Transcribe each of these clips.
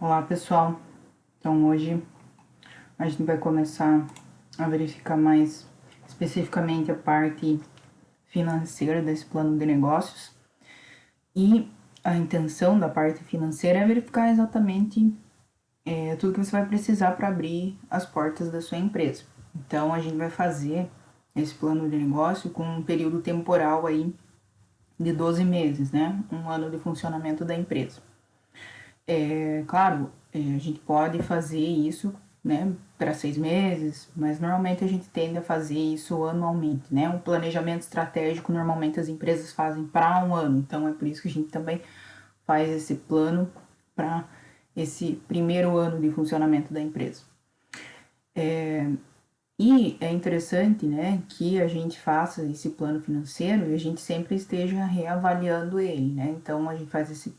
Olá pessoal, então hoje a gente vai começar a verificar mais especificamente a parte financeira desse plano de negócios, e a intenção da parte financeira é verificar exatamente tudo que você vai precisar para abrir as portas da sua empresa. Então a gente vai fazer esse plano de negócio com um período temporal aí de 12 meses, né? Um ano de funcionamento da empresa. Claro, a gente pode fazer isso, né, para 6 meses, mas normalmente a gente tende a fazer isso anualmente, né? Um planejamento estratégico normalmente as empresas fazem para um ano, então é por isso que a gente também faz esse plano para esse primeiro ano de funcionamento da empresa. E é interessante, né, que a gente faça esse plano financeiro e a gente sempre esteja reavaliando ele, né? Então a gente faz esse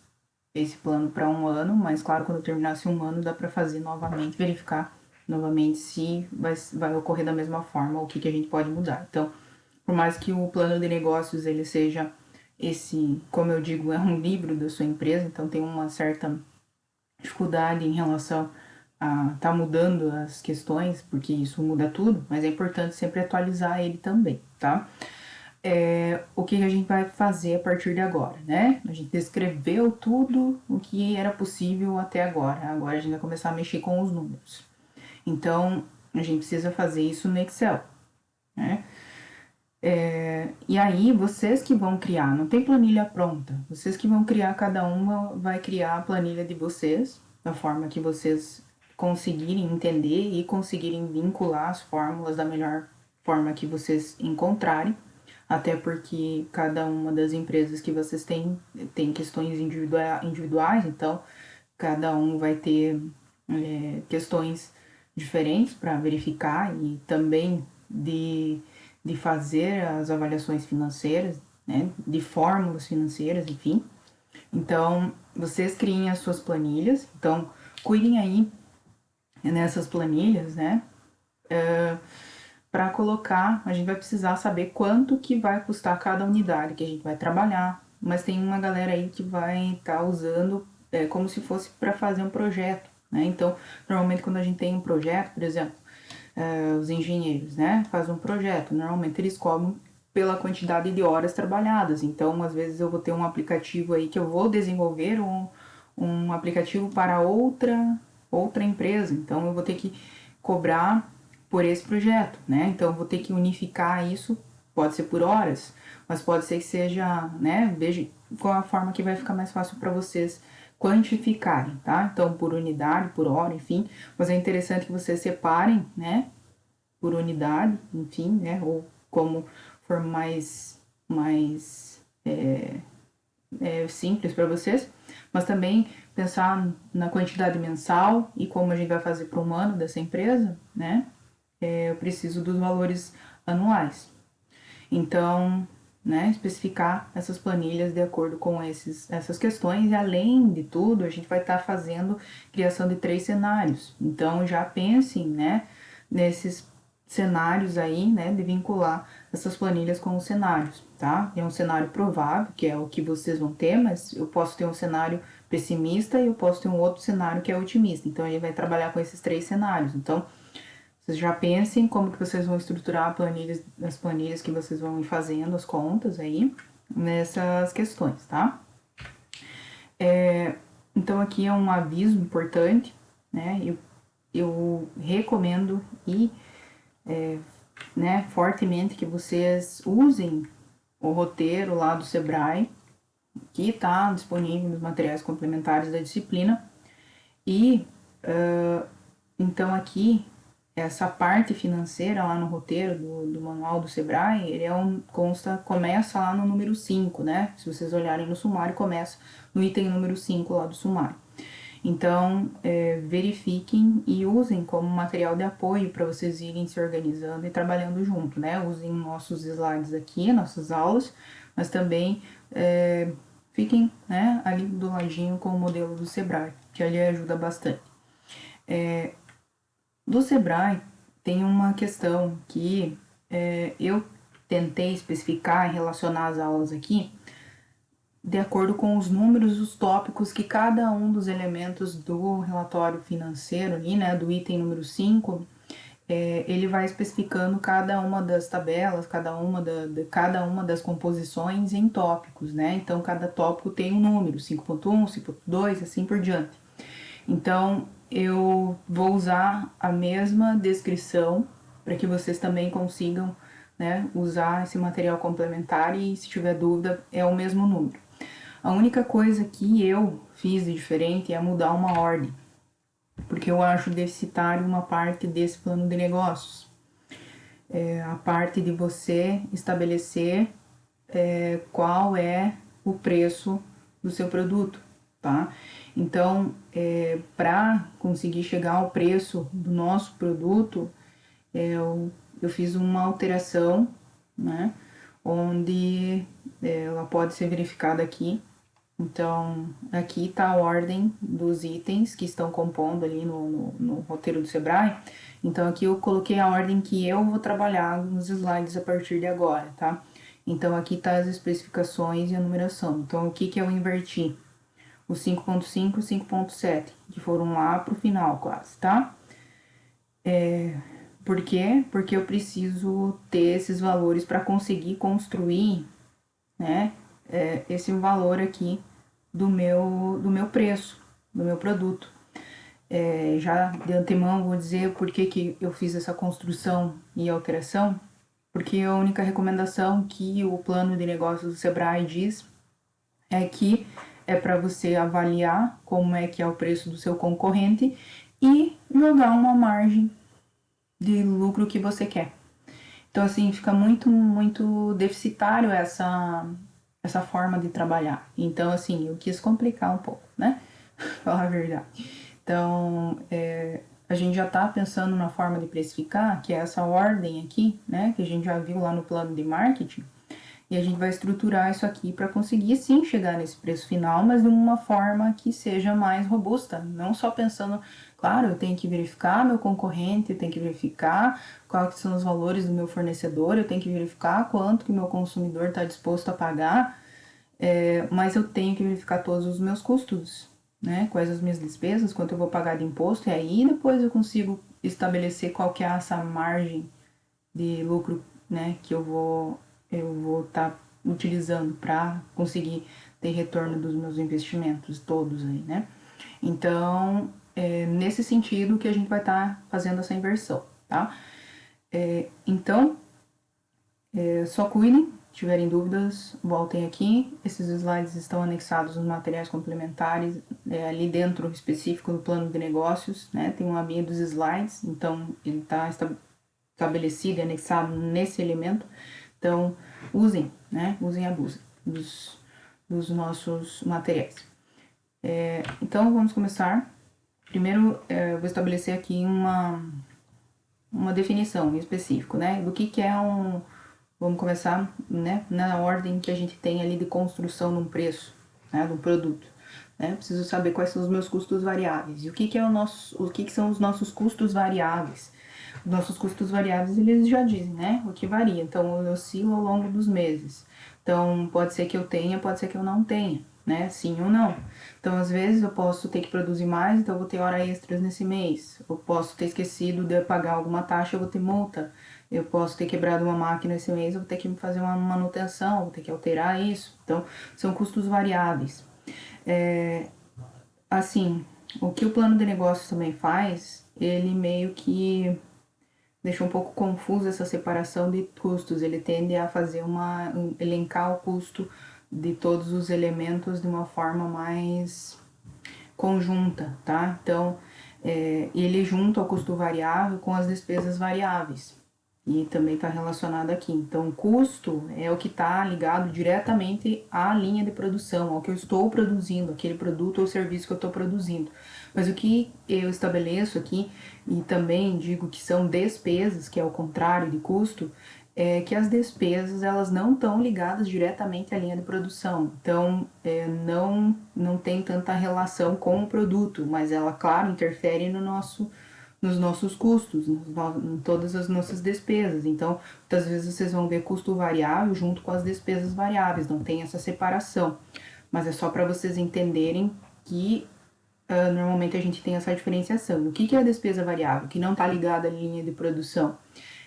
plano para um ano, mas claro, quando terminasse um ano dá para fazer novamente, verificar novamente se vai ocorrer da mesma forma, o que a gente pode mudar. Então, por mais que o plano de negócios ele seja esse, como eu digo, é um livro da sua empresa, então tem uma certa dificuldade em relação a tá mudando as questões, porque isso muda tudo, mas é importante sempre atualizar ele também, tá? O que a gente vai fazer a partir de agora, né? A gente descreveu tudo o que era possível até agora. Agora a gente vai começar a mexer com os números. Então, a gente precisa fazer isso no Excel, né? E aí, vocês que vão criar, não tem planilha pronta. Vocês que vão criar, cada uma vai criar a planilha de vocês, da forma que vocês conseguirem entender e conseguirem vincular as fórmulas da melhor forma que vocês encontrarem. Até porque cada uma das empresas que vocês têm tem questões individuais, então cada um vai ter questões diferentes para verificar e também de fazer as avaliações financeiras, né, de fórmulas financeiras, enfim. Então, vocês criem as suas planilhas, então cuidem aí nessas planilhas, né, para colocar, a gente vai precisar saber quanto que vai custar cada unidade que a gente vai trabalhar, mas tem uma galera aí que vai estar usando como se fosse para fazer um projeto, né? Então, normalmente quando a gente tem um projeto, por exemplo, os engenheiros, né, fazem um projeto, normalmente eles cobram pela quantidade de horas trabalhadas. Então, às vezes eu vou ter um aplicativo aí que eu vou desenvolver um aplicativo para outra empresa. Então, eu vou ter que cobrar por esse projeto, né? Então, eu vou ter que unificar isso, pode ser por horas, mas pode ser que seja, né? Veja qual a forma que vai ficar mais fácil para vocês quantificarem, tá? Então, por unidade, por hora, enfim. Mas é interessante que vocês separem, né? Por unidade, enfim, né? Ou como for mais simples para vocês. Mas também pensar na quantidade mensal e como a gente vai fazer para um ano dessa empresa, né? Eu preciso dos valores anuais. Então, né, especificar essas planilhas de acordo com essas questões, e além de tudo, a gente vai estar fazendo criação de 3 cenários. Então, já pensem, né, nesses cenários aí, né, de vincular essas planilhas com os cenários, tá? É um cenário provável, que é o que vocês vão ter, mas eu posso ter um cenário pessimista e eu posso ter um outro cenário que é otimista. Então, a gente vai trabalhar com esses 3 cenários. Então, vocês já pensem como que vocês vão estruturar as planilhas que vocês vão ir fazendo, as contas aí, nessas questões, tá? Então aqui é um aviso importante, né? Eu recomendo né, fortemente que vocês usem o roteiro lá do Sebrae, que está disponível nos materiais complementares da disciplina. E então aqui essa parte financeira lá no roteiro do manual do Sebrae, ele começa lá no número 5, né? Se vocês olharem no sumário, começa no item número 5 lá do sumário. Então, verifiquem e usem como material de apoio para vocês irem se organizando e trabalhando junto, né? Usem nossos slides aqui, nossas aulas, mas também fiquem, né, ali do ladinho com o modelo do Sebrae, que ali ajuda bastante. Do Sebrae tem uma questão que eu tentei especificar e relacionar as aulas aqui, de acordo com os números, os tópicos que cada um dos elementos do relatório financeiro ali, né, do item número 5, ele vai especificando cada uma das tabelas, cada uma das composições em tópicos, né? Então, cada tópico tem um número, 5.1, 5.2, assim por diante. Então, eu vou usar a mesma descrição para que vocês também consigam, né, usar esse material complementar e, se tiver dúvida, é o mesmo número. A única coisa que eu fiz de diferente é mudar uma ordem, porque eu acho deficitário uma parte desse plano de negócios. A parte de você estabelecer qual é o preço do seu produto, tá? Então, para conseguir chegar ao preço do nosso produto, eu fiz uma alteração, né? Onde ela pode ser verificada aqui. Então, aqui está a ordem dos itens que estão compondo ali no roteiro do Sebrae. Então, aqui eu coloquei a ordem que eu vou trabalhar nos slides a partir de agora, tá? Então, aqui tá as especificações e a numeração. Então, o que que eu inverti? O 5.5 e o 5.7, que foram lá pro final quase, tá? Por quê? Porque eu preciso ter esses valores para conseguir construir, né, esse valor aqui do meu preço, do meu produto. Já de antemão vou dizer por que eu fiz essa construção e alteração, porque a única recomendação que o plano de negócios do Sebrae diz é que é para você avaliar como é que é o preço do seu concorrente e jogar uma margem de lucro que você quer. Então, assim, fica muito deficitário essa forma de trabalhar. Então, assim, eu quis complicar um pouco, né? Falar a verdade. Então, a gente já está pensando na forma de precificar, que é essa ordem aqui, né? Que a gente já viu lá no plano de marketing. E a gente vai estruturar isso aqui para conseguir sim chegar nesse preço final, mas de uma forma que seja mais robusta. Não só pensando, claro, eu tenho que verificar meu concorrente, eu tenho que verificar quais são os valores do meu fornecedor, eu tenho que verificar quanto que o meu consumidor está disposto a pagar, mas eu tenho que verificar todos os meus custos, né? Quais as minhas despesas, quanto eu vou pagar de imposto, e aí depois eu consigo estabelecer qual que é essa margem de lucro, né, que eu vou estar utilizando para conseguir ter retorno dos meus investimentos todos aí, né? Então, nesse sentido que a gente vai estar fazendo essa inversão, tá? Então, só cuidem, se tiverem dúvidas, voltem aqui. Esses slides estão anexados nos materiais complementares, ali dentro específico do plano de negócios, né? Tem uma abinha dos slides, então ele está estabelecido e anexado nesse elemento. Então, usem, né? Usem e abusem dos nossos materiais. Então, vamos começar. Primeiro, eu vou estabelecer aqui uma definição específica, né? Do que é um... Vamos começar, né? Na ordem que a gente tem ali de construção de um preço, né? De um produto. Né? Preciso saber quais são os meus custos variáveis. E o que que são os nossos custos variáveis? Os nossos custos variáveis, eles já dizem, né? O que varia. Então, eu oscilo ao longo dos meses. Então, pode ser que eu tenha, pode ser que eu não tenha, né? Sim ou não. Então, às vezes, eu posso ter que produzir mais, então eu vou ter hora extras nesse mês. Eu posso ter esquecido de pagar alguma taxa, eu vou ter multa. Eu posso ter quebrado uma máquina esse mês, eu vou ter que fazer uma manutenção, vou ter que alterar isso. Então, são custos variáveis. Assim, o que o plano de negócios também faz, ele meio que deixa um pouco confusa essa separação de custos. Ele tende a fazer elencar o custo de todos os elementos de uma forma mais conjunta, tá? Então, ele junta o custo variável com as despesas variáveis. E também está relacionado aqui. Então, o custo é o que está ligado diretamente à linha de produção, ao que eu estou produzindo, aquele produto ou serviço que eu estou produzindo. Mas o que eu estabeleço aqui, e também digo que são despesas, que é o contrário de custo, é que as despesas elas não estão ligadas diretamente à linha de produção. Então, não tem tanta relação com o produto, mas ela, claro, interfere nos nossos custos, em todas as nossas despesas. Então, muitas vezes vocês vão ver custo variável junto com as despesas variáveis, não tem essa separação. Mas é só para vocês entenderem que normalmente a gente tem essa diferenciação. O que é a despesa variável? Que não está ligada à linha de produção.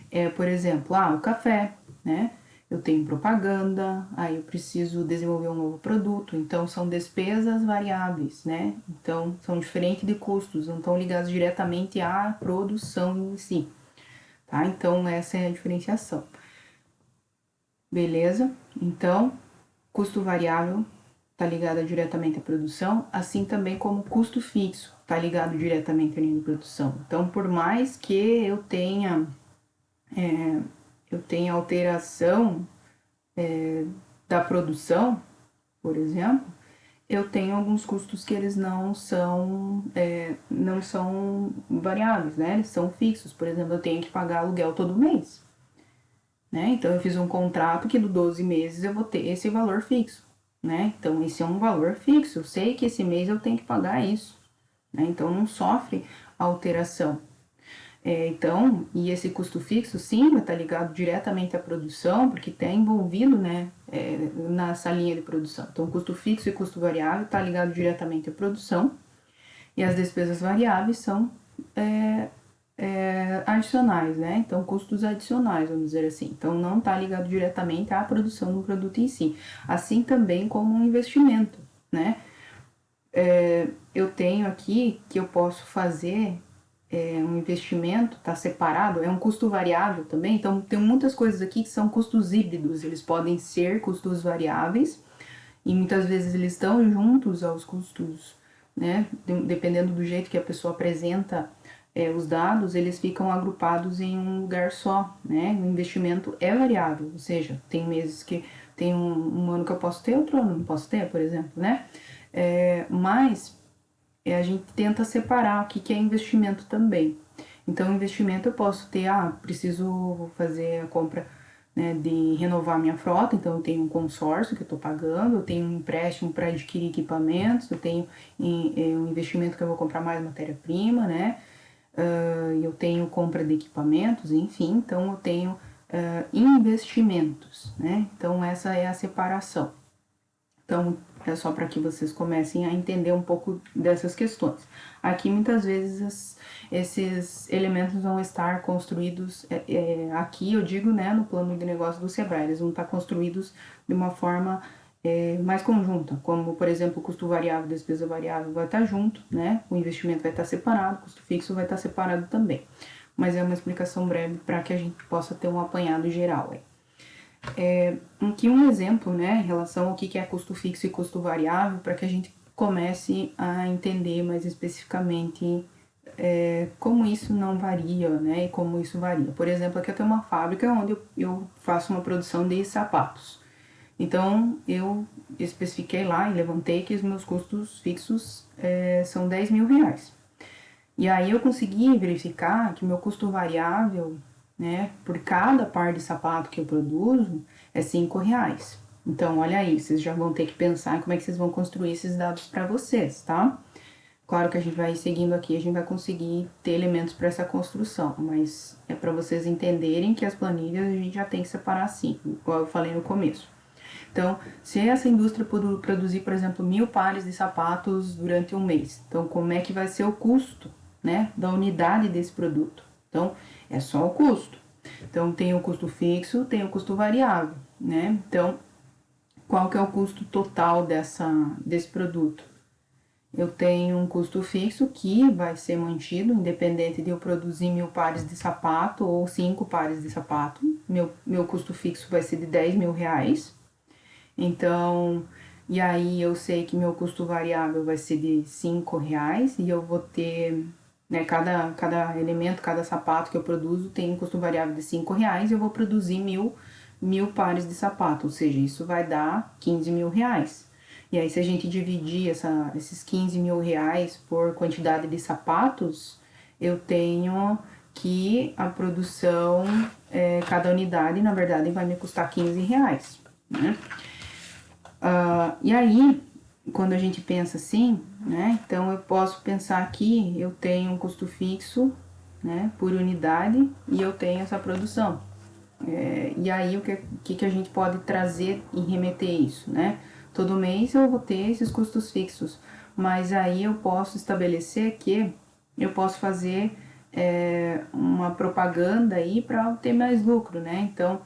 É, por exemplo, o café, né? Eu tenho propaganda, aí eu preciso desenvolver um novo produto, então são despesas variáveis, né? Então são diferentes de custos, não estão ligados diretamente à produção em si, tá? Então essa é a diferenciação. Beleza? Então, custo variável está ligado diretamente à produção, assim também como custo fixo está ligado diretamente à linha de produção. Então, por mais que eu tenha alteração da produção, por exemplo, eu tenho alguns custos que eles não são variáveis, né? Eles são fixos. Por exemplo, eu tenho que pagar aluguel todo mês, né? Então, eu fiz um contrato que do 12 meses eu vou ter esse valor fixo, né? Então, esse é um valor fixo. Eu sei que esse mês eu tenho que pagar isso, né? Então, não sofre alteração. Então, e esse custo fixo, sim, vai estar ligado diretamente à produção, porque está envolvido, né, nessa linha de produção. Então, custo fixo e custo variável está ligado diretamente à produção, e as despesas variáveis são adicionais, né? Então, custos adicionais, vamos dizer assim. Então, não está ligado diretamente à produção do produto em si. Assim também como um investimento, né? Eu tenho aqui que eu posso fazer um investimento, está separado, é um custo variável também, então tem muitas coisas aqui que são custos híbridos, eles podem ser custos variáveis e muitas vezes eles estão juntos aos custos, né? Dependendo do jeito que a pessoa apresenta os dados, eles ficam agrupados em um lugar só, né? O investimento é variável, ou seja, tem meses que tem um ano que eu posso ter, outro ano não posso ter, por exemplo, né? Mas a gente tenta separar o que é investimento também. Então, investimento eu posso ter, preciso fazer a compra, né, de renovar minha frota, então eu tenho um consórcio que eu estou pagando, eu tenho um empréstimo para adquirir equipamentos, eu tenho um investimento que eu vou comprar mais matéria-prima, né? Eu tenho compra de equipamentos, enfim, então eu tenho investimentos, né? Então essa é a separação. Então, é só para que vocês comecem a entender um pouco dessas questões. Aqui, muitas vezes, esses elementos vão estar construídos, aqui eu digo, né, no plano de negócio do Sebrae, eles vão estar construídos de uma forma mais conjunta, como, por exemplo, o custo variável, despesa variável vai estar junto, né, o investimento vai estar separado, o custo fixo vai estar separado também. Mas é uma explicação breve para que a gente possa ter um apanhado geral aí. Aqui um exemplo, né, em relação ao que é custo fixo e custo variável, para que a gente comece a entender mais especificamente como isso não varia, né, e como isso varia. Por exemplo, aqui eu tenho uma fábrica onde eu faço uma produção de sapatos. Então, eu especifiquei lá e levantei que os meus custos fixos são 10 mil reais. E aí eu consegui verificar que meu custo variável, né, por cada par de sapato que eu produzo, é 5 reais. Então, olha aí, vocês já vão ter que pensar em como é que vocês vão construir esses dados para vocês, tá? Claro que a gente vai seguindo aqui, a gente vai conseguir ter elementos para essa construção, mas é para vocês entenderem que as planilhas a gente já tem que separar assim, igual eu falei no começo. Então, se essa indústria produzir, por exemplo, 1000 pares de sapatos durante um mês, então como é que vai ser o custo, né, da unidade desse produto? Então, é só o custo. Então, tem o custo fixo, tem o custo variável, né? Então, qual que é o custo total desse produto? Eu tenho um custo fixo que vai ser mantido, independente de eu produzir 1000 pares de sapato ou 5 pares de sapato. Meu custo fixo vai ser de 10 mil reais. Então, e aí eu sei que meu custo variável vai ser de 5 reais e eu vou ter, né, cada elemento, cada sapato que eu produzo tem um custo variável de 5 reais e eu vou produzir mil pares de sapato, ou seja, isso vai dar 15 mil reais. E aí, se a gente dividir esses 15 mil reais por quantidade de sapatos, eu tenho que a produção, cada unidade, na verdade, vai me custar 15 reais, né? E aí, quando a gente pensa assim, né? Então eu posso pensar que eu tenho um custo fixo né, por unidade e eu tenho essa produção. E aí, o que a gente pode trazer e remeter isso, né? Todo mês eu vou ter esses custos fixos, mas aí eu posso estabelecer que eu posso fazer uma propaganda aí para ter mais lucro, né? Então,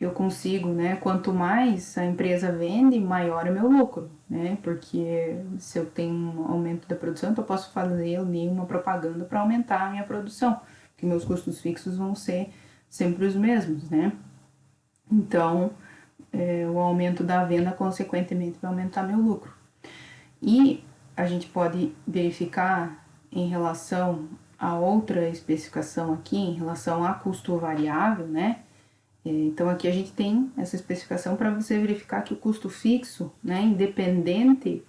eu consigo, né? Quanto mais a empresa vende, maior é meu lucro, né? Porque se eu tenho um aumento da produção, então eu posso fazer ali uma propaganda para aumentar a minha produção, que meus custos fixos vão ser sempre os mesmos, né? Então, o aumento da venda, consequentemente, vai aumentar meu lucro. E a gente pode verificar em relação a outra especificação aqui, em relação a custo variável, né? Então, aqui a gente tem essa especificação para você verificar que o custo fixo, né, independente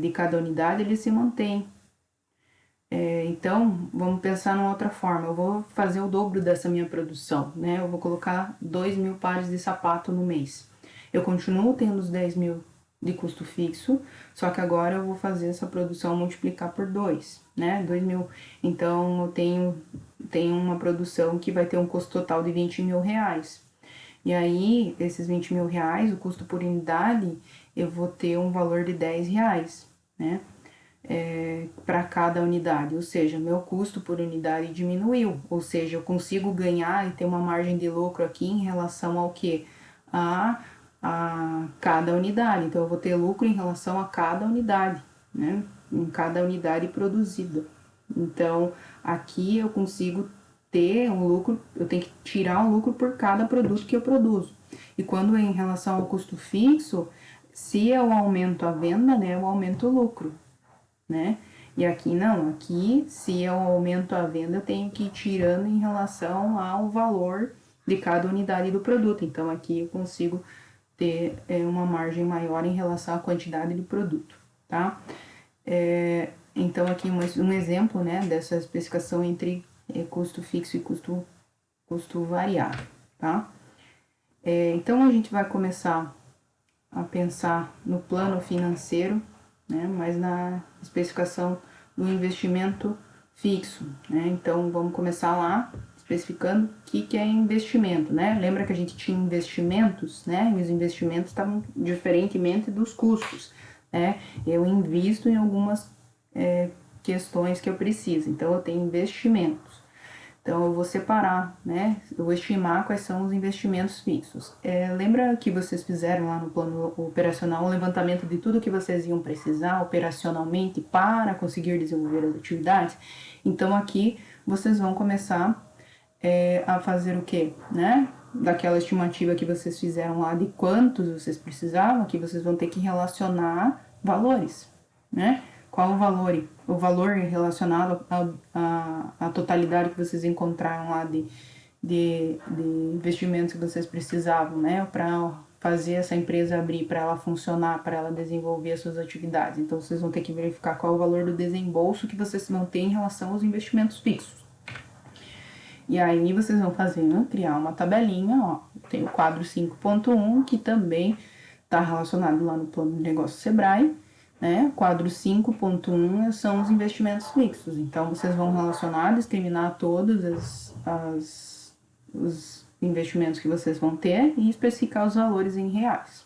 de cada unidade, ele se mantém. Então, vamos pensar numa outra forma. Eu vou fazer o dobro dessa minha produção, né? Eu vou colocar 2.000 pares de sapato no mês. Eu continuo tendo os 10.000 de custo fixo, só que agora eu vou fazer essa produção multiplicar por 2, né? 2.000. Então, eu tenho uma produção que vai ter um custo total de 20.000 reais. E aí, esses 20.000 reais, o custo por unidade, eu vou ter um valor de 10 reais, né? Para cada unidade, ou seja, meu custo por unidade diminuiu, ou seja, eu consigo ganhar e ter uma margem de lucro aqui em relação ao que? A cada unidade, então eu vou ter lucro em relação a cada unidade, né? Em cada unidade produzida. Então, aqui eu consigo ter um lucro, eu tenho que tirar um lucro por cada produto que eu produzo. E quando é em relação ao custo fixo, se eu aumento a venda, né, eu aumento o lucro, né? E aqui não, aqui se eu aumento a venda, eu tenho que ir tirando em relação ao valor de cada unidade do produto. Então aqui eu consigo ter uma margem maior em relação à quantidade do produto, tá? Então aqui um exemplo, né, dessa especificação entre custo fixo e custo variável, tá? Então a gente vai começar a pensar no plano financeiro, né, mas na especificação do investimento fixo, né? Então vamos começar lá especificando o que é investimento, né? Lembra que a gente tinha investimentos, né? E os investimentos estavam diferentemente dos custos, né? Eu invisto em algumas questões que eu preciso, então eu tenho investimentos. Então, eu vou separar, né? Eu vou estimar quais são os investimentos fixos. Lembra que vocês fizeram lá no plano operacional um levantamento de tudo que vocês iam precisar operacionalmente para conseguir desenvolver as atividades? Então, aqui vocês vão começar a fazer o quê? Né? Daquela estimativa que vocês fizeram lá de quantos vocês precisavam, aqui vocês vão ter que relacionar valores, né? Qual o valor? O valor relacionado à totalidade que vocês encontraram lá de investimentos que vocês precisavam, né? Para fazer essa empresa abrir, para ela funcionar, para ela desenvolver as suas atividades. Então, vocês vão ter que verificar qual o valor do desembolso que vocês vão ter em relação aos investimentos fixos. E aí, vocês vão fazendo, criar uma tabelinha, ó. Tem o quadro 5.1, que também está relacionado lá no plano de negócio Sebrae, né? Quadro 5.1 são os investimentos fixos. Então, vocês vão relacionar, discriminar todos os investimentos que vocês vão ter e especificar os valores em reais,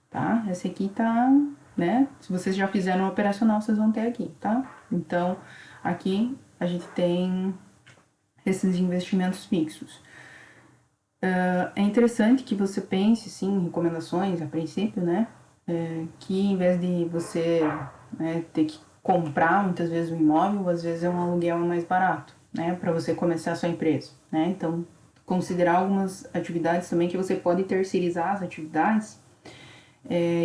tá? Esse aqui tá, né? Se vocês já fizeram o operacional, vocês vão ter aqui, tá? Então, aqui a gente tem esses investimentos fixos. É interessante que você pense, sim, em recomendações a princípio, né? Que em vez de você ter que comprar muitas vezes um imóvel, às vezes um aluguel é mais barato, né? Para você começar a sua empresa, né? Então, considerar algumas atividades também que você pode terceirizar as atividades.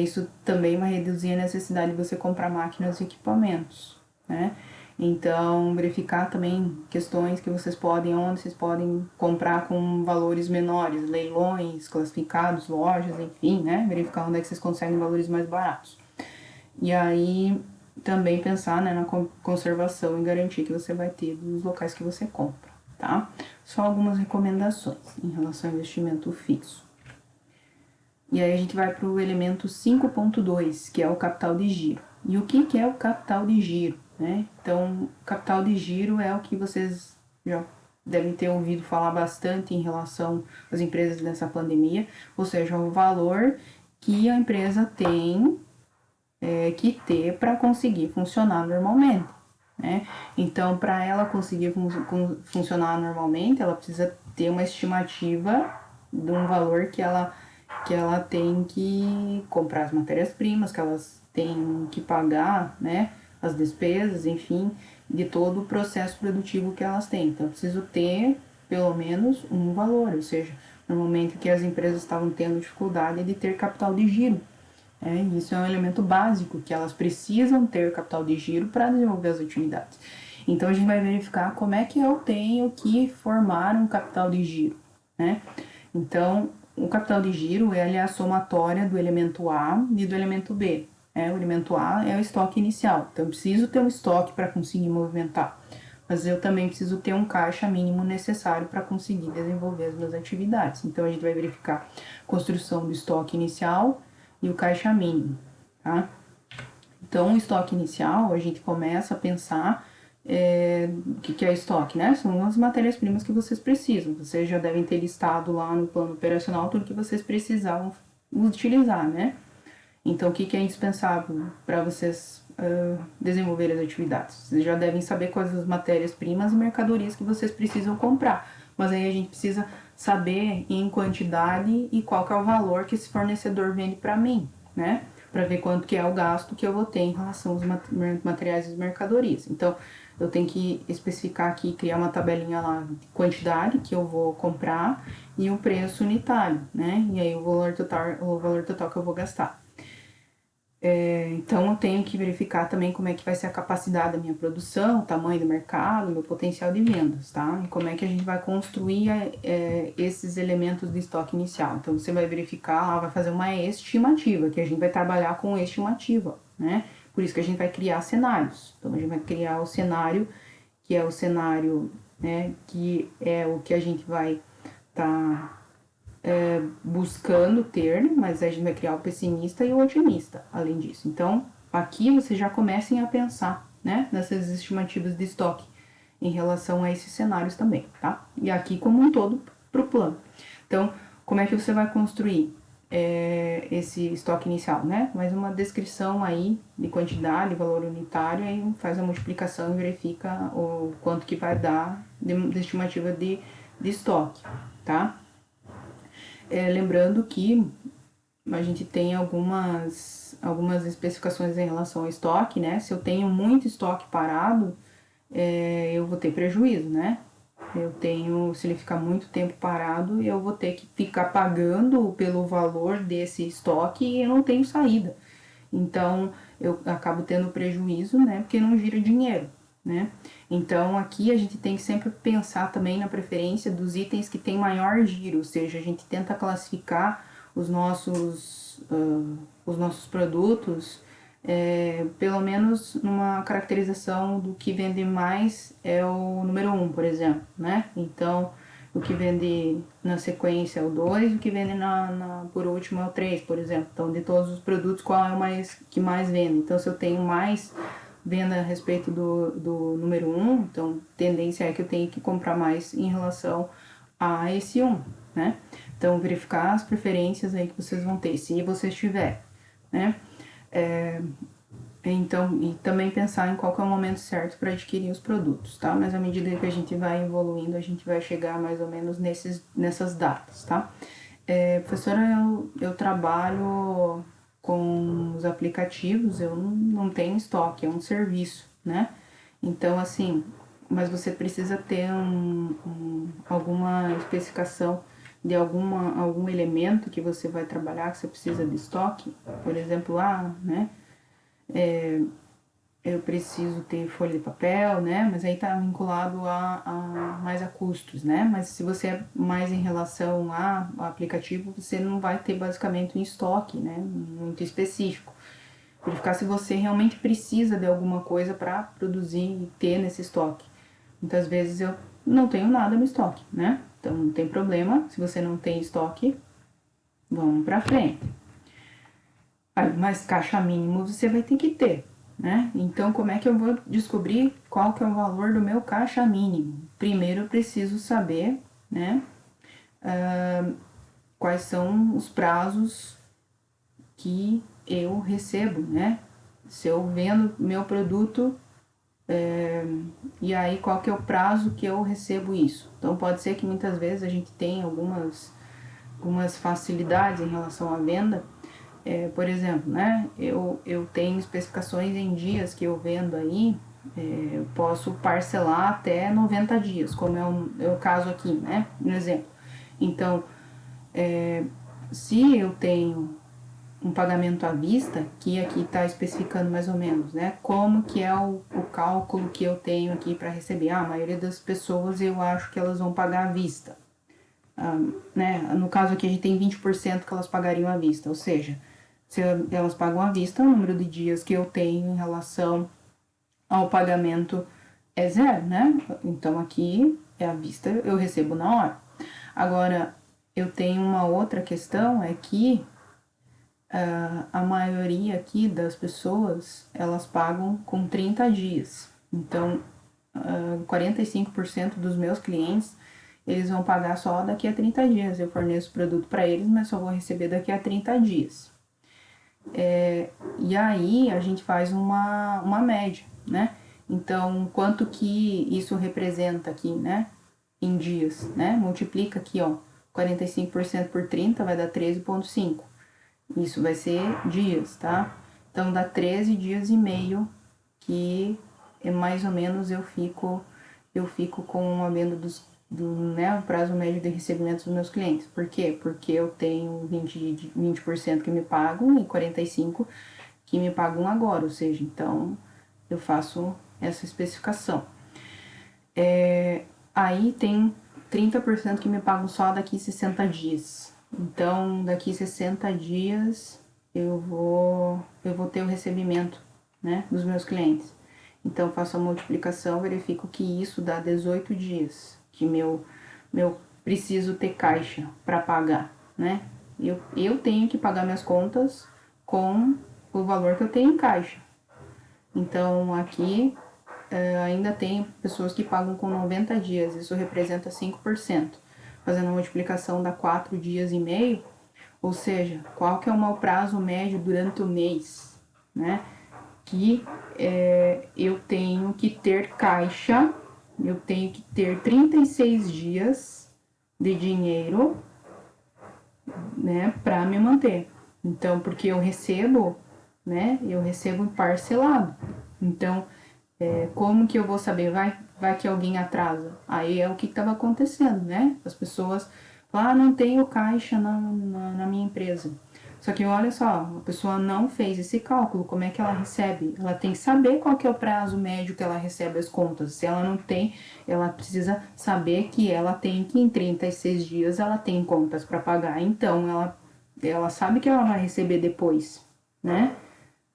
Isso também vai reduzir a necessidade de você comprar máquinas e equipamentos, né? Então, verificar também questões que vocês podem, onde vocês podem comprar com valores menores, leilões, classificados, lojas, enfim, né? Verificar onde é que vocês conseguem valores mais baratos. E aí, também pensar, né, na conservação e garantia que você vai ter dos locais que você compra, tá? Só algumas recomendações em relação ao investimento fixo. E aí a gente vai para o elemento 5.2, que é o capital de giro. E o que é o capital de giro? né? Então, capital de giro é o que vocês já devem ter ouvido falar bastante em relação às empresas nessa pandemia, ou seja, o valor que a empresa tem que ter para conseguir funcionar normalmente, né? Então, para ela conseguir funcionar normalmente, ela precisa ter uma estimativa de um valor que ela tem que comprar as matérias-primas, que elas têm que pagar, né? As despesas, enfim, de todo o processo produtivo que elas têm. Então, eu preciso ter pelo menos um valor, ou seja, normalmente o que as empresas estavam tendo dificuldade é de ter capital de giro. Isso é um elemento básico, que elas precisam ter capital de giro para desenvolver as atividades. Então a gente vai verificar como é que eu tenho que formar um capital de giro, né? Então, o capital de giro ele é a somatória do elemento A e do elemento B. O elemento A é o estoque inicial, então eu preciso ter um estoque para conseguir movimentar, mas eu também preciso ter um caixa mínimo necessário para conseguir desenvolver as minhas atividades. Então a gente vai verificar a construção do estoque inicial e o caixa mínimo, tá? Então, o estoque inicial, a gente começa a pensar o que é estoque, né? São as matérias-primas que vocês precisam. Vocês já devem ter listado lá no plano operacional tudo que vocês precisavam utilizar, né? Então, o que é indispensável para vocês desenvolver as atividades? Vocês já devem saber quais as matérias-primas e mercadorias que vocês precisam comprar. Mas aí a gente precisa saber em quantidade e qual que é o valor que esse fornecedor vende para mim, né? Para ver quanto que é o gasto que eu vou ter em relação aos materiais e mercadorias. Então, eu tenho que especificar aqui, criar uma tabelinha lá de quantidade que eu vou comprar e o preço unitário, né? E aí o valor total que eu vou gastar. Então eu tenho que verificar também como é que vai ser a capacidade da minha produção, o tamanho do mercado, meu potencial de vendas, tá? E como é que a gente vai construir esses elementos de estoque inicial. Então você vai verificar lá, vai fazer uma estimativa, que a gente vai trabalhar com estimativa, né? Por isso que a gente vai criar cenários. Então a gente vai criar o cenário, que é o cenário, né, que é o que a gente vai estar buscando ter, mas a gente vai criar o pessimista e o otimista, além disso. Então, aqui vocês já comecem a pensar, né, nessas estimativas de estoque em relação a esses cenários também, tá? E aqui como um todo para o plano. Então, como é que você vai construir esse estoque inicial, né? Mais uma descrição aí de quantidade, valor unitário, aí faz a multiplicação e verifica o quanto que vai dar de estimativa de estoque, tá? Lembrando que a gente tem algumas especificações em relação ao estoque, né? Se eu tenho muito estoque parado, eu vou ter prejuízo, né? Se ele ficar muito tempo parado, eu vou ter que ficar pagando pelo valor desse estoque e eu não tenho saída. Então, eu acabo tendo prejuízo, né? Porque não gira dinheiro, né? Então, aqui a gente tem que sempre pensar também na preferência dos itens que tem maior giro, ou seja, a gente tenta classificar os nossos produtos pelo menos numa caracterização do que vende mais é o número 1, por exemplo, né? Então, o que vende na sequência é o 2, o que vende por último é o 3, por exemplo. Então, de todos os produtos, qual é o que mais vende? Então, se eu tenho mais venda a respeito do número 1, então tendência é que eu tenho que comprar mais em relação a esse 1, né? Então, verificar as preferências aí que vocês vão ter, se vocês tiverem, né? Então, e também pensar em qual que é o momento certo para adquirir os produtos, tá? Mas à medida que a gente vai evoluindo, a gente vai chegar mais ou menos nessas datas, tá? Professora, eu trabalho com os aplicativos, eu não tenho estoque, é um serviço, né? Então, assim, mas você precisa ter alguma especificação de algum elemento que você vai trabalhar, que você precisa de estoque, por exemplo, né? Eu preciso ter folha de papel, né? Mas aí tá vinculado mais a custos, né? Mas se você é mais em relação ao aplicativo, você não vai ter basicamente um estoque, né? Muito específico. Verificar se você realmente precisa de alguma coisa para produzir e ter nesse estoque. Muitas vezes eu não tenho nada no estoque, né? Então não tem problema. Se você não tem estoque, vamos para frente. Mas caixa mínimo você vai ter que ter, né? Então, como é que eu vou descobrir qual que é o valor do meu caixa mínimo? Primeiro, eu preciso saber, né, quais são os prazos que eu recebo, né? Se eu vendo meu produto, e aí qual que é o prazo que eu recebo isso? Então, pode ser que muitas vezes a gente tenha algumas facilidades em relação à venda. Por exemplo, né, eu tenho especificações em dias que eu vendo aí, eu posso parcelar até 90 dias, como é o caso aqui, né, um exemplo. Então, se eu tenho um pagamento à vista, que aqui está especificando mais ou menos, né, como que é o cálculo que eu tenho aqui para receber. A maioria das pessoas eu acho que elas vão pagar à vista. Né? No caso aqui a gente tem 20% que elas pagariam à vista, ou seja, se elas pagam à vista, o número de dias que eu tenho em relação ao pagamento é zero, né? Então aqui é à vista, eu recebo na hora. Agora, eu tenho uma outra questão, é que a maioria aqui das pessoas, elas pagam com 30 dias. Então, 45% dos meus clientes, eles vão pagar só daqui a 30 dias. Eu forneço o produto para eles, mas só vou receber daqui a 30 dias. E aí a gente faz uma média, né? Então, quanto que isso representa aqui, né? Em dias, né? Multiplica aqui, ó, 45% por 30 vai dar 13,5. Isso vai ser dias, tá? Então dá 13 dias e meio que é mais ou menos eu fico com uma venda né, o prazo médio de recebimento dos meus clientes. Por quê? Porque eu tenho 20% que me pagam e 45% que me pagam agora, ou seja, então eu faço essa especificação. Aí tem 30% que me pagam só daqui a 60 dias. Então, daqui a 60 dias eu vou ter o recebimento, né, dos meus clientes. Então, faço a multiplicação, verifico que isso dá 18 dias que meu preciso ter caixa para pagar, né? Eu tenho que pagar minhas contas com o valor que eu tenho em caixa. Então, aqui ainda tem pessoas que pagam com 90 dias, isso representa 5%. Fazendo a multiplicação dá 4 dias e meio, ou seja, qual que é o meu prazo médio durante o mês, né? Que eu tenho que ter caixa, eu tenho que ter 36 dias de dinheiro, né, para me manter. Então, porque eu recebo, né, eu recebo parcelado. Então, como que eu vou saber? Vai que alguém atrasa. Aí é o que estava acontecendo, né? As pessoas falam, não tenho caixa na minha empresa. Só que olha só, a pessoa não fez esse cálculo, como é que ela recebe? Ela tem que saber qual que é o prazo médio que ela recebe as contas. Se ela não tem, ela precisa saber que ela tem que em 36 dias ela tem contas para pagar. Então ela sabe que ela vai receber depois, né?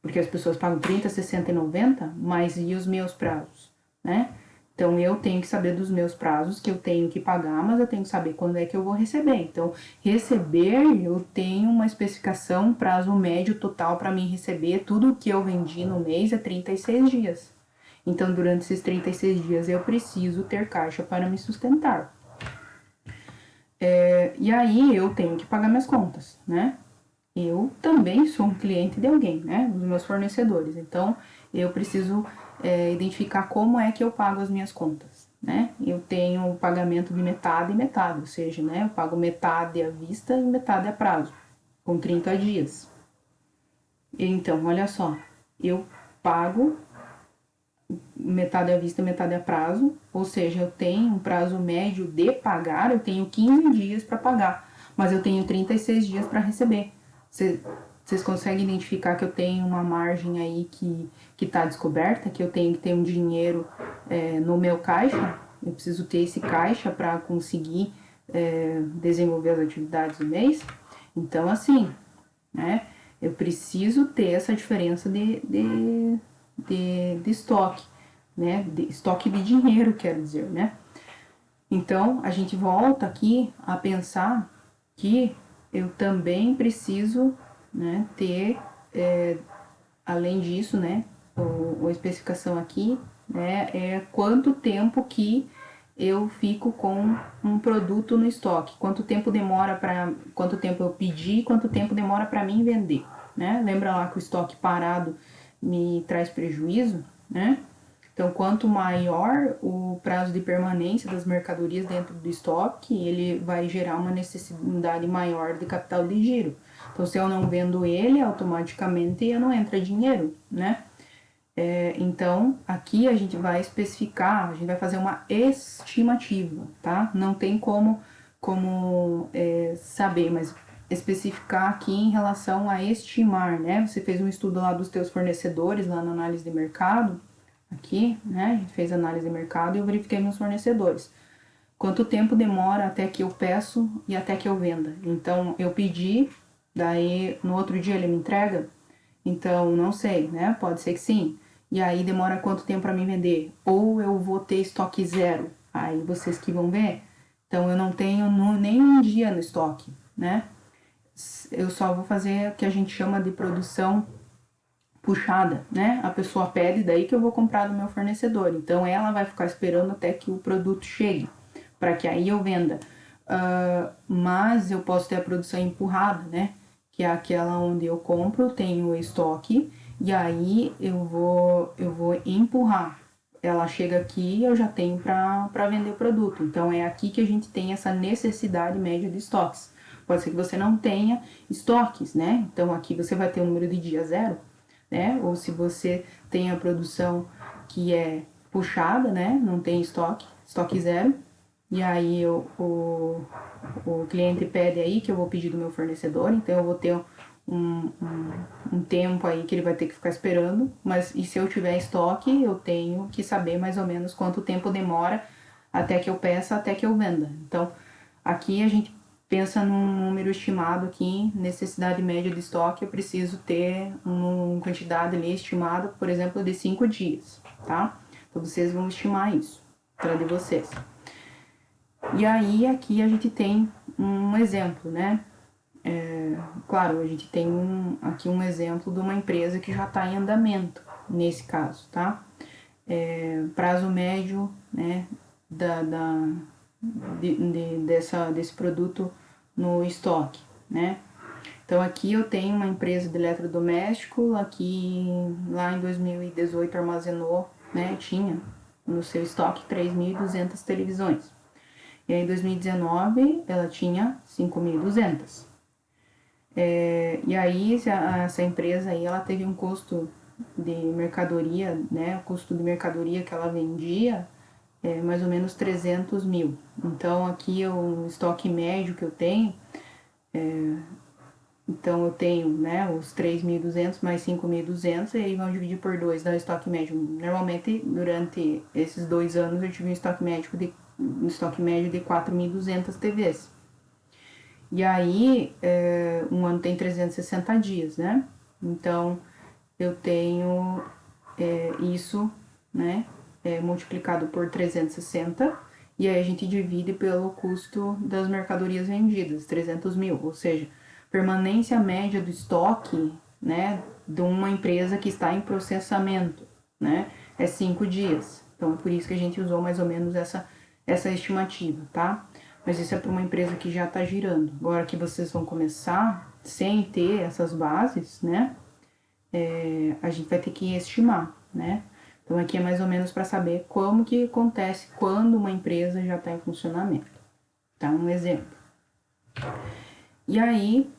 Porque as pessoas pagam 30, 60 e 90, mas e os meus prazos, né? Então eu tenho que saber dos meus prazos que eu tenho que pagar, mas eu tenho que saber quando é que eu vou receber. Então, receber, eu tenho uma especificação, prazo médio total para mim receber, tudo que eu vendi no mês é 36 dias. Então, durante esses 36 dias eu preciso ter caixa para me sustentar. E aí eu tenho que pagar minhas contas, né? Eu também sou um cliente de alguém, né? Dos meus fornecedores. Então, eu preciso identificar como é que eu pago as minhas contas, né? Eu tenho o pagamento de metade e metade, ou seja, né? Eu pago metade à vista e metade a prazo, com 30 dias. Então, olha só, eu pago metade à vista, metade a prazo, ou seja, eu tenho um prazo médio de pagar, eu tenho 15 dias para pagar, mas eu tenho 36 dias para receber. Vocês conseguem identificar que eu tenho uma margem aí que está descoberta, que eu tenho que ter um dinheiro no meu caixa? Eu preciso ter esse caixa para conseguir desenvolver as atividades do mês? Então, assim, né? Eu preciso ter essa diferença de estoque, né? De estoque de dinheiro, quero dizer, né? Então, a gente volta aqui a pensar que eu também preciso, né, ter, além disso, né, a especificação aqui, né, é quanto tempo que eu fico com um produto no estoque, quanto tempo eu pedi, quanto tempo demora para mim vender, né? Lembra lá que o estoque parado me traz prejuízo, né? Então, quanto maior o prazo de permanência das mercadorias dentro do estoque, ele vai gerar uma necessidade maior de capital de giro. Então, se eu não vendo ele, automaticamente eu não entra dinheiro, né? Então, aqui a gente vai especificar, a gente vai fazer uma estimativa, tá? Não tem como saber, mas especificar aqui em relação a estimar, né? Você fez um estudo lá dos teus fornecedores, lá na análise de mercado, aqui, né? A gente fez análise de mercado e eu verifiquei meus fornecedores. Quanto tempo demora até que eu peço e até que eu venda? Então, eu pedi, daí no outro dia ele me entrega? Então, não sei, né? Pode ser que sim. E aí demora quanto tempo para mim vender? Ou eu vou ter estoque zero? Aí vocês que vão ver. Então, eu não tenho nem um dia no estoque, né? Eu só vou fazer o que a gente chama de produção puxada, né? A pessoa pede, daí que eu vou comprar do meu fornecedor. Então, ela vai ficar esperando até que o produto chegue, para que aí eu venda. Mas eu posso ter a produção empurrada, né? Que é aquela onde eu compro, tenho o estoque, e aí eu vou empurrar. Ela chega aqui e eu já tenho para vender o produto. Então é aqui que a gente tem essa necessidade média de estoques. Pode ser que você não tenha estoques, né? Então aqui você vai ter um número de dia zero, né? Ou se você tem a produção que é puxada, né? Não tem estoque zero. E aí o cliente pede aí que eu vou pedir do meu fornecedor, então eu vou ter um tempo aí que ele vai ter que ficar esperando, mas e se eu tiver estoque, eu tenho que saber mais ou menos quanto tempo demora até que eu peça, até que eu venda. Então, aqui a gente pensa num número estimado aqui, necessidade média de estoque, eu preciso ter uma quantidade ali estimada, por exemplo, de 5 dias, tá? Então, vocês vão estimar isso para de vocês. E aí, aqui a gente tem um exemplo, né? Claro, a gente tem aqui um exemplo de uma empresa que já está em andamento, nesse caso, tá? Prazo médio, né, desse produto no estoque, né? Então, aqui eu tenho uma empresa de eletrodoméstico, aqui lá em 2018 armazenou, né, tinha no seu estoque 3.200 televisões. E aí, em 2019, ela tinha 5.200. E aí, essa empresa aí, ela teve um custo de mercadoria, né? O custo de mercadoria que ela vendia é mais ou menos 300 mil. Então, aqui o estoque médio que eu tenho, então eu tenho, né, os 3.200 mais 5.200 e aí vão dividir por 2, dá o estoque médio. Normalmente, durante esses 2 anos, eu tive um estoque médio de 4.200 TVs. E aí, um ano tem 360 dias, né? Então, eu tenho isso, né? Multiplicado por 360. E aí a gente divide pelo custo das mercadorias vendidas, 300 mil. Ou seja, permanência média do estoque, né? De uma empresa que está em processamento, né? É 5 dias. Então, é por isso que a gente usou mais ou menos essa estimativa, tá? Mas isso é para uma empresa que já está girando. Agora que vocês vão começar, sem ter essas bases, né? A gente vai ter que estimar, né? Então aqui é mais ou menos para saber como que acontece quando uma empresa já está em funcionamento. Tá? Um exemplo. E aí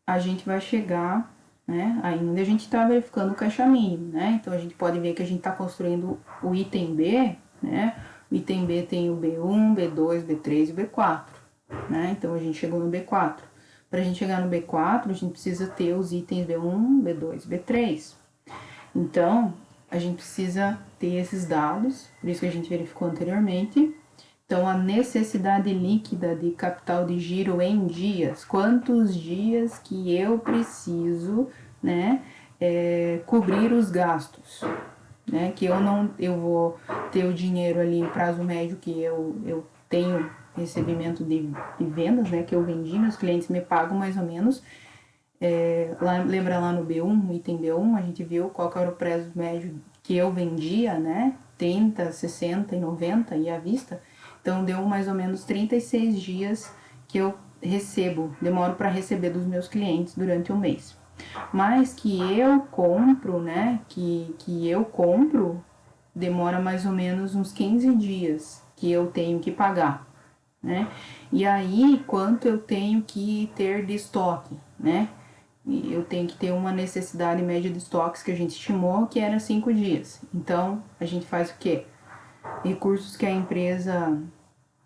a gente vai chegar, né? Ainda a gente está verificando o caixa mínimo, né? Então a gente pode ver que a gente está construindo o item B, né? O item B tem o B1, B2, B3 e o B4, né? Então a gente chegou no B4. Para a gente chegar no B4, a gente precisa ter os itens B1, B2 e B3. Então, a gente precisa ter esses dados, por isso que a gente verificou anteriormente. Então, a necessidade líquida de capital de giro em dias, quantos dias que eu preciso, né, cobrir os gastos, né, que eu vou ter o dinheiro ali, prazo médio que eu tenho recebimento de vendas, né, que eu vendi, meus clientes me pagam mais ou menos Lembra lá no B1, no item B1, a gente viu qual que era o preço médio que eu vendia, né? 30, 60 e 90 e à vista. Então deu mais ou menos 36 dias que eu demoro para receber dos meus clientes durante o mês. Mas que eu compro, né? Que eu compro, demora mais ou menos uns 15 dias que eu tenho que pagar, né? E aí, quanto eu tenho que ter de estoque, né? E eu tenho que ter uma necessidade média de estoques que a gente estimou que era 5 dias. Então, a gente faz o quê? Recursos que a empresa,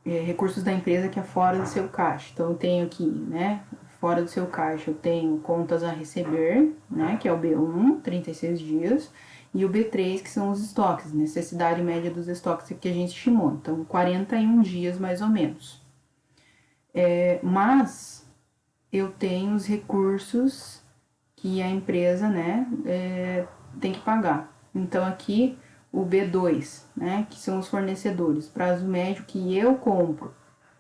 recursos da empresa que é fora do seu caixa. Então, eu tenho aqui, né? Fora do seu caixa, eu tenho contas a receber, né? Que é o B1, 36 dias. E o B3, que são os estoques, necessidade média dos estoques que a gente estimou. Então, 41 dias mais ou menos. Mas eu tenho os recursos que a empresa, né, tem que pagar. Então aqui o B2, né, que são os fornecedores, prazo médio que eu compro,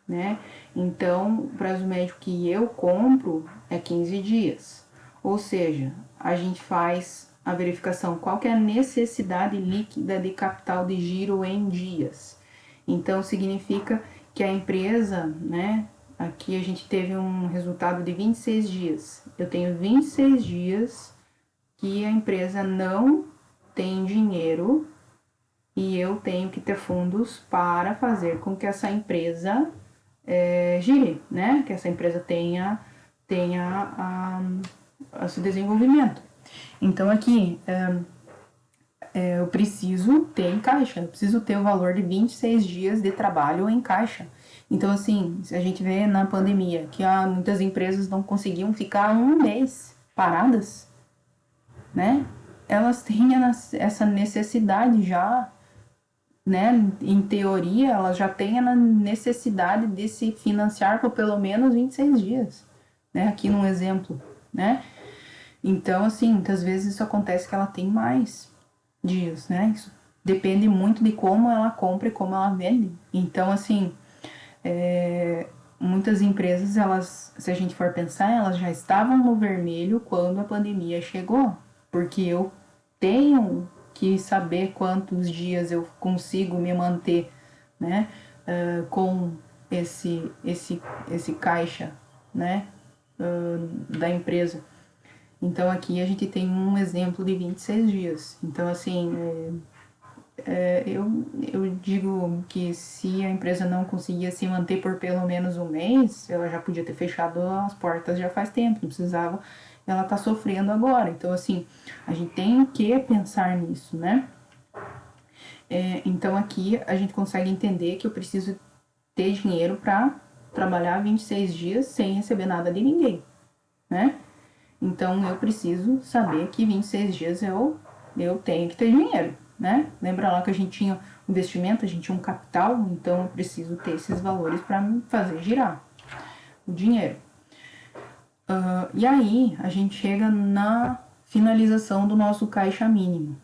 né? Então, o prazo médio que eu compro é 15 dias. Ou seja, a gente faz a verificação qual que é a necessidade líquida de capital de giro em dias. Então, significa que a empresa, né, aqui a gente teve um resultado de 26 dias. Eu tenho 26 dias que a empresa não tem dinheiro e eu tenho que ter fundos para fazer com que essa empresa gire, né? Que essa empresa tenha a seu desenvolvimento. Então aqui eu preciso ter em caixa, eu preciso ter o valor de 26 dias de trabalho em caixa. Então, assim, se a gente vê na pandemia que muitas empresas não conseguiam ficar um mês paradas, né? Elas têm essa necessidade já, né? Em teoria, elas já têm a necessidade de se financiar por pelo menos 26 dias, né? Aqui num exemplo, né? Então, assim, muitas vezes isso acontece que ela tem mais dias, né? Isso depende muito de como ela compra e como ela vende. Então, assim, muitas empresas, elas, se a gente for pensar, elas já estavam no vermelho quando a pandemia chegou, porque eu tenho que saber quantos dias eu consigo me manter, né, com esse caixa, né, da empresa. Então aqui a gente tem um exemplo de 26 dias. Então assim, eu digo que se a empresa não conseguia se manter por pelo menos um mês, ela já podia ter fechado as portas já faz tempo, não precisava, ela tá sofrendo agora. Então, assim, a gente tem que pensar nisso, né? Então, aqui a gente consegue entender que eu preciso ter dinheiro para trabalhar 26 dias sem receber nada de ninguém, né? Então, eu preciso saber que 26 dias eu tenho que ter dinheiro, né? Lembra lá que a gente tinha um investimento, a gente tinha um capital, então eu preciso ter esses valores para fazer girar o dinheiro. E aí a gente chega na finalização do nosso caixa mínimo.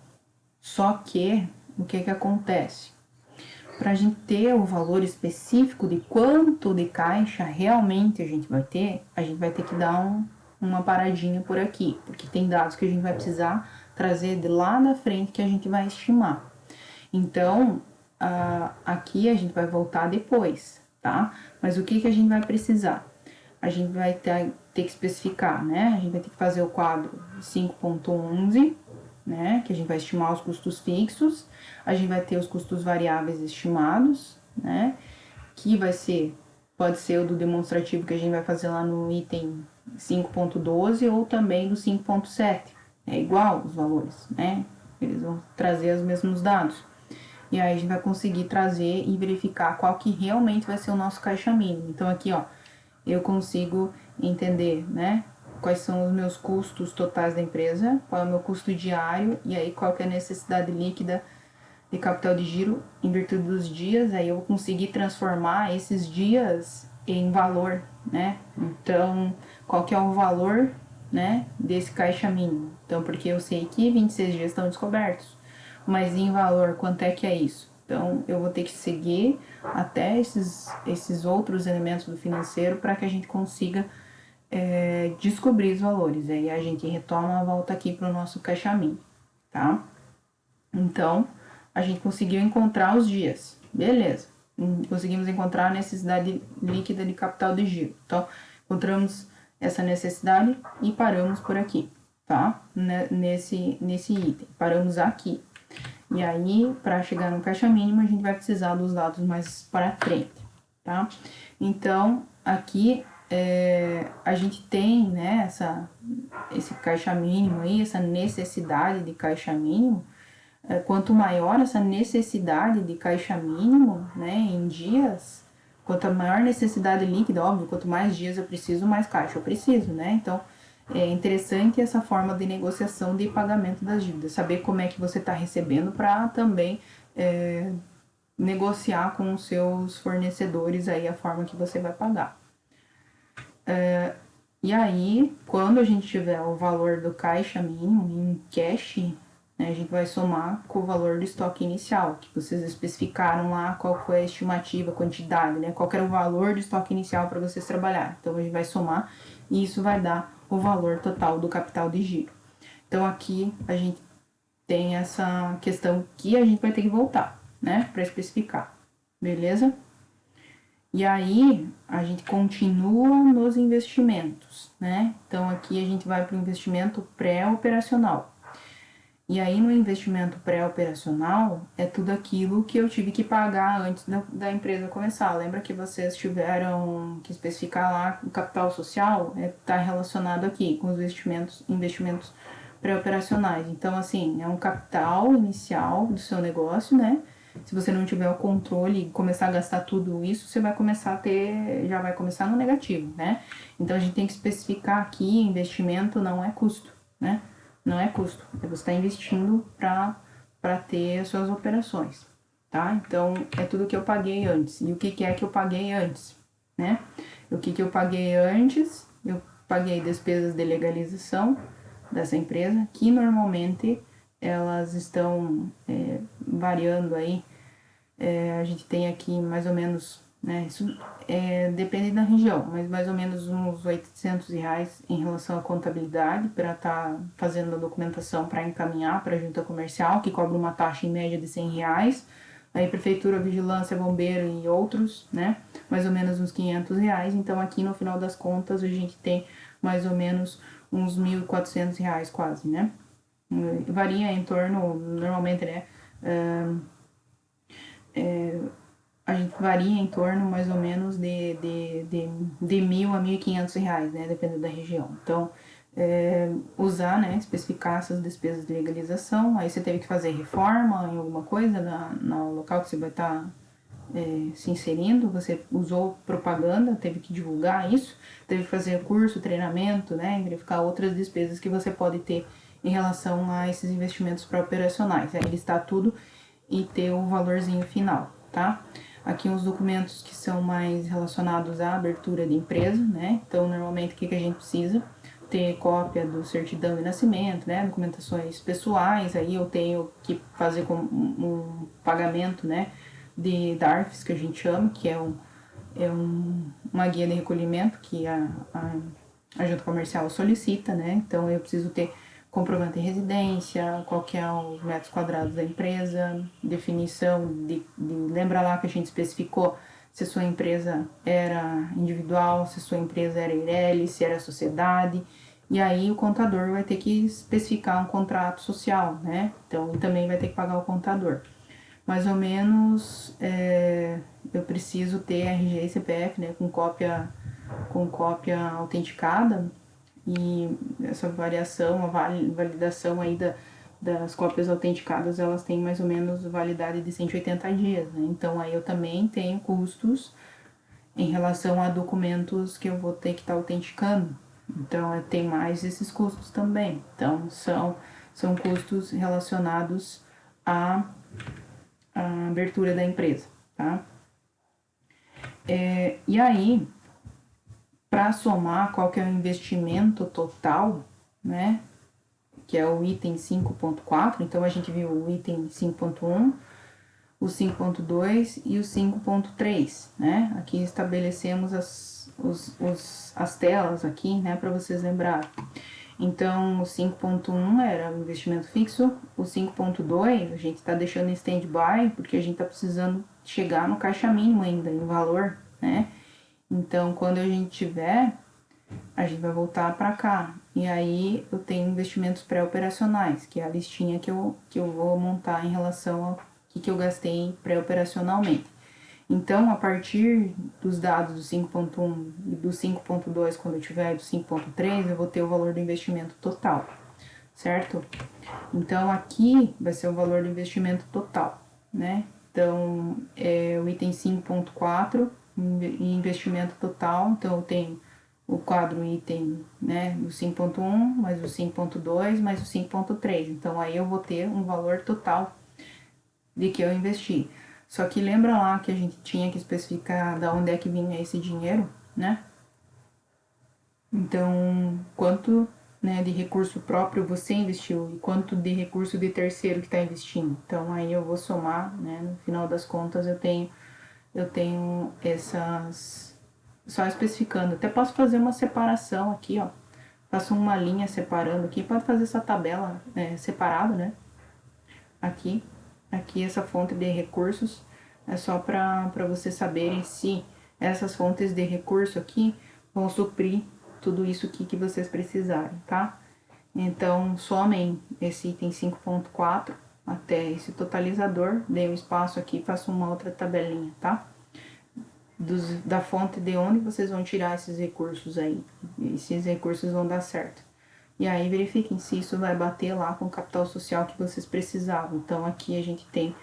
Só que o que acontece? Para a gente ter o valor específico de quanto de caixa realmente a gente vai ter que dar uma paradinha por aqui, porque tem dados que a gente vai precisar trazer de lá da frente que a gente vai estimar. Então, aqui a gente vai voltar depois, tá? Mas o que a gente vai precisar? A gente vai ter que especificar, né? A gente vai ter que fazer o quadro 5.11, né? Que a gente vai estimar os custos fixos. A gente vai ter os custos variáveis estimados, né? Que pode ser o do demonstrativo que a gente vai fazer lá no item 5.12 ou também do 5.7. É igual os valores, né? Eles vão trazer os mesmos dados. E aí a gente vai conseguir trazer e verificar qual que realmente vai ser o nosso caixa mínimo. Então aqui, ó, eu consigo entender, né, quais são os meus custos totais da empresa, qual é o meu custo diário e aí qual que é a necessidade líquida de capital de giro em virtude dos dias, aí eu vou conseguir transformar esses dias em valor, né? Então, qual que é o valor, né, desse caixa mínimo? Então, porque eu sei que 26 dias estão descobertos, mas em valor, quanto é que é isso? Então, eu vou ter que seguir até esses outros elementos do financeiro para que a gente consiga descobrir os valores. Aí a gente retoma a volta aqui para o nosso caixa mínimo, tá? Então, a gente conseguiu encontrar os dias, beleza. Conseguimos encontrar a necessidade líquida de capital de giro. Então, encontramos essa necessidade e paramos por aqui, tá? Nesse item, paramos aqui. E aí, para chegar no caixa mínimo, a gente vai precisar dos dados mais para frente, tá? Então, aqui a gente tem, né, esse caixa mínimo aí, essa necessidade de caixa mínimo. Quanto maior essa necessidade de caixa mínimo, né, em dias, quanto maior necessidade líquida, óbvio, quanto mais dias eu preciso, mais caixa eu preciso, né? Então, é interessante essa forma de negociação de pagamento das dívidas, saber como é que você está recebendo para também negociar com os seus fornecedores aí a forma que você vai pagar. E aí, quando a gente tiver o valor do caixa mínimo em cash, né, a gente vai somar com o valor do estoque inicial, que vocês especificaram lá qual foi a estimativa, a quantidade, né? Qual era o valor do estoque inicial para vocês trabalhar. Então, a gente vai somar e isso vai dar o valor total do capital de giro. Então, aqui a gente tem essa questão que a gente vai ter que voltar, né, para especificar. Beleza? E aí, a gente continua nos investimentos, né? Então, aqui a gente vai para o investimento pré-operacional. E aí, no investimento pré-operacional, é tudo aquilo que eu tive que pagar antes da empresa começar. Lembra que vocês tiveram que especificar lá o capital social? Está relacionado aqui com os investimentos pré-operacionais. Então, assim, é um capital inicial do seu negócio, né? Se você não tiver o controle e começar a gastar tudo isso, você vai começar a ter, já vai começar no negativo, né? Então a gente tem que especificar aqui, investimento não é custo, né? Não é custo, é você está investindo para ter as suas operações, tá? Então é tudo que eu paguei antes. E o que é que eu paguei antes, né? O que eu paguei antes? Eu paguei despesas de legalização dessa empresa, que normalmente elas estão variando aí. A gente tem aqui mais ou menos, né, isso depende da região, mas mais ou menos uns R$ 800 em relação à contabilidade para estar fazendo a documentação para encaminhar para a junta comercial, que cobra uma taxa em média de R$ 100. Aí prefeitura, vigilância, bombeiro e outros, né, mais ou menos uns R$ 500. Então aqui no final das contas a gente tem mais ou menos uns R$ 1.400 quase, né? Varia em torno, normalmente, né? A gente varia em torno mais ou menos de R$ 1.000 a R$ 1.500, né? Dependendo da região. Então, usar, né? Especificar essas despesas de legalização. Aí você teve que fazer reforma em alguma coisa no local que você vai estar se inserindo, você usou propaganda, teve que divulgar isso, teve que fazer curso, treinamento, né, verificar outras despesas que você pode ter em relação a esses investimentos pré-operacionais. Aí listar tudo e ter o valorzinho final, tá? Aqui uns documentos que são mais relacionados à abertura de empresa, né? Então, normalmente, o que a gente precisa? Ter cópia do certidão de nascimento, né? Documentações pessoais, aí eu tenho que fazer com um pagamento, né? De DARFs, que a gente chama, que é uma guia de recolhimento que a junta comercial solicita, né? Então eu preciso ter comprovante de residência, qual que é os metros quadrados da empresa, definição lembra lá que a gente especificou se sua empresa era individual, se sua empresa era IRELI, se era sociedade, e aí o contador vai ter que especificar um contrato social, né? Então também vai ter que pagar o contador. Mais ou menos eu preciso ter RG e CPF, né, com cópia autenticada, e essa variação, a validação aí das cópias autenticadas, elas têm mais ou menos validade de 180 dias, né? Então aí eu também tenho custos em relação a documentos que eu vou ter que estar autenticando. Então tem mais esses custos também. Então são custos relacionados a abertura da empresa, tá? E aí, para somar qual que é o investimento total, né? Que é o item 5.4, então a gente viu o item 5.1, o 5.2 e o 5.3, né? Aqui estabelecemos as telas aqui, né, para vocês lembrarem. Então, o 5.1 era investimento fixo, o 5.2 a gente está deixando em stand-by, porque a gente está precisando chegar no caixa mínimo ainda, em valor, né? Então, quando a gente tiver, a gente vai voltar para cá. E aí, eu tenho investimentos pré-operacionais, que é a listinha que eu vou montar em relação ao que eu gastei pré-operacionalmente. Então, a partir dos dados do 5.1 e do 5.2, quando eu tiver do 5.3, eu vou ter o valor do investimento total, certo? Então, aqui vai ser o valor do investimento total, né? Então, o item 5.4, investimento total. Então, eu tenho o quadro item, né, do 5.1, mais o 5.2, mais o 5.3. Então, aí eu vou ter um valor total de que eu investi. Só que lembra lá que a gente tinha que especificar da onde é que vinha esse dinheiro, né? Então, quanto, né, de recurso próprio você investiu e quanto de recurso de terceiro que está investindo. Então, aí eu vou somar, né? No final das contas, eu tenho essas, só especificando. Até posso fazer uma separação aqui, ó. Faço uma linha separando aqui, pode fazer essa tabela separado, né? Aqui essa fonte de recursos é só para vocês saberem se essas fontes de recurso aqui vão suprir tudo isso aqui que vocês precisarem, tá? Então, somem esse item 5.4 até esse totalizador, dei um espaço aqui, faço uma outra tabelinha, tá? Da fonte de onde vocês vão tirar esses recursos aí. Esses recursos vão dar certo. E aí verifiquem se isso vai bater lá com o capital social que vocês precisavam. Então aqui a gente tem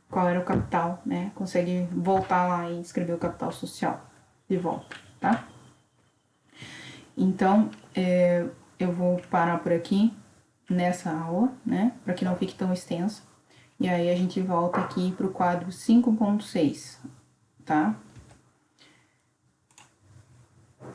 qual era o capital, né? Consegue voltar lá e escrever o capital social de volta, tá? Então eu vou parar por aqui nessa aula, né? Para que não fique tão extenso. E aí a gente volta aqui pro quadro 5.6, tá?